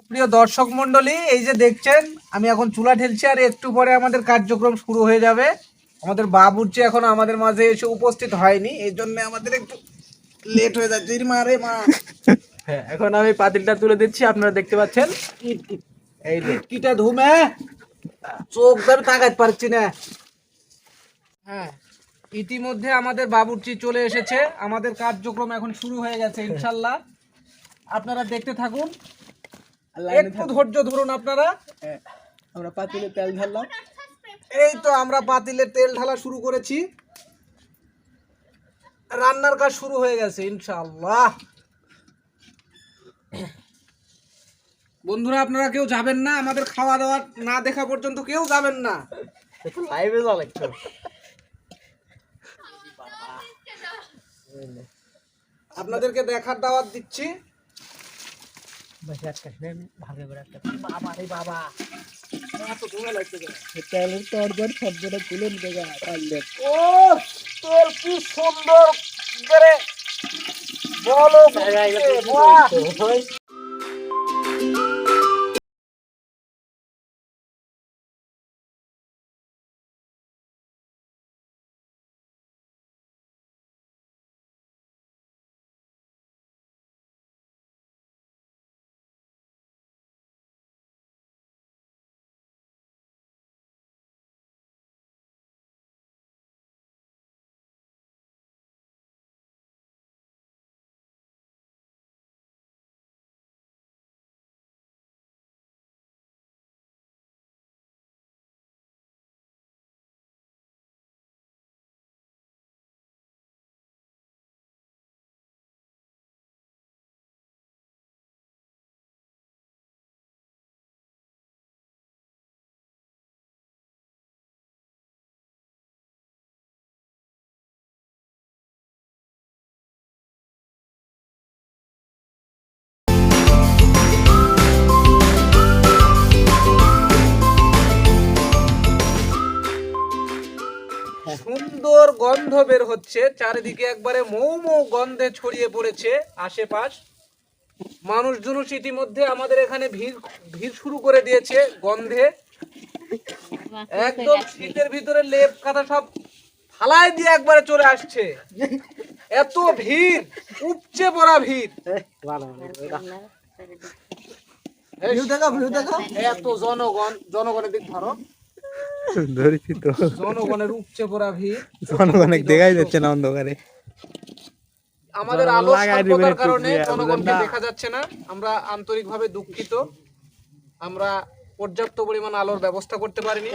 প্রিয় দর্শক মন্ডলী, এই যে দেখছেন আমি এখন চুলা ঢেলছি আর একটু পরে আমাদের কার্যক্রম শুরু হয়ে যাবে। আমাদের বাবুর্চি এখন আমাদের মাঝে এসে উপস্থিত হয়নি, এই জন্য আমাদের একটু লেট হয়ে যাচ্ছে। মা রে মা। হ্যাঁ, এখন আমি পাতিলটা তুলে দিচ্ছি, আপনারা দেখতে পাচ্ছেন। এই কিটা ধুমে চোখ ধরে তাকাতে পারছি না। হ্যাঁ, ইতিমধ্যে আমাদের বাবুর্চি চলে এসেছে, আমাদের কার্যক্রম এখন শুরু হয়ে গেছে ইনশাল্লাহ। আপনারা দেখতে থাকুন, একটু ধৈর্য ধরুন আপনারা। আমরা পাতিলে তেল ঢাললাম, এই তো আমরা পাতিলে তেল ঢালা শুরু করেছি, রান্নার কাজ শুরু হয়ে গেছে ইনশাআল্লাহ। বন্ধুরা, আপনারা কেউ যাবেন না, আমাদের খাওয়া দাওয়া না দেখা পর্যন্ত কেউ যাবেন না। লাইভে যাও একটু। আপনাদেরকে দেখার দাওয়াত দিচ্ছি। কি সুন্দর করে বলো। সুন্দর গন্ধ বের হচ্ছে, চারিদিকে একবারে মৌ মৌ গন্ধে ছড়িয়ে পড়েছে আশেপাশ। মানুষজন ইতিমধ্যে আমাদের এখানে ভিড় শুরু করে দিয়েছে গন্ধে। একদম শীতের ভিতরে লেপ কাঁথা সব ফালাই দিয়ে একবারে চলে আসছে, এত ভিড়, উপচে পড়া ভিড়। এত জনগণের দিক ধরো, জনগণের উপচে পড়া ভিড়, জনগণের দেখাই যাচ্ছে না অন্ধকারে। আমাদের আলো স্বল্পতার কারণে জনগণকে দেখা যাচ্ছে না, আমরা আন্তরিকভাবে দুঃখিত। আমরা পর্যাপ্ত পরিমাণ আলোর ব্যবস্থা করতে পারিনি।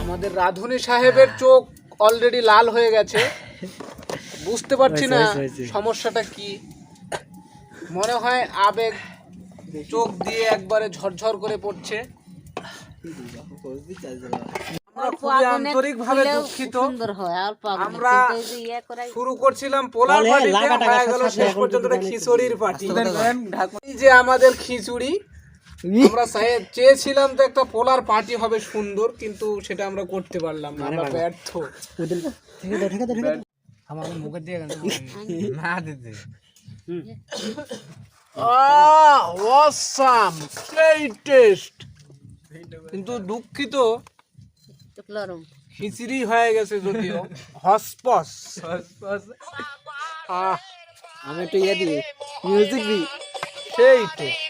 আমাদের রাধুনী সাহেবের চোখ অলরেডি লাল হয়ে গেছে, বুঝতে পারছি না সমস্যাটা কি। মনে হয় আবেগ চোখ দিয়ে একবারে ঝরঝর করে পড়ছে। আমরা খুবই আন্তরিকভাবে দুঃখিত। আমরা শুরু করছিলাম পোলার পার্টিতে, হয়ে গেল শেষ পর্যন্ত খিচুড়ির পার্টি। এই যে আমাদের খিচুড়ি, আমরা চেয়েছিলাম তো একটা পোলার পার্টি হবে সুন্দর, কিন্তু সেটা আমরা করতে পারলাম না, আমরা ব্যর্থ। আমার মুখে দিয়ে না দিতে অসাম, সেই টেস্ট। কিন্তু দুঃখিত, খিচুড়ি হয়ে গেছে যদিও হসপস। আমি একটু ইয়ে দিই, মিউজিক দিই, সেই টেস্ট।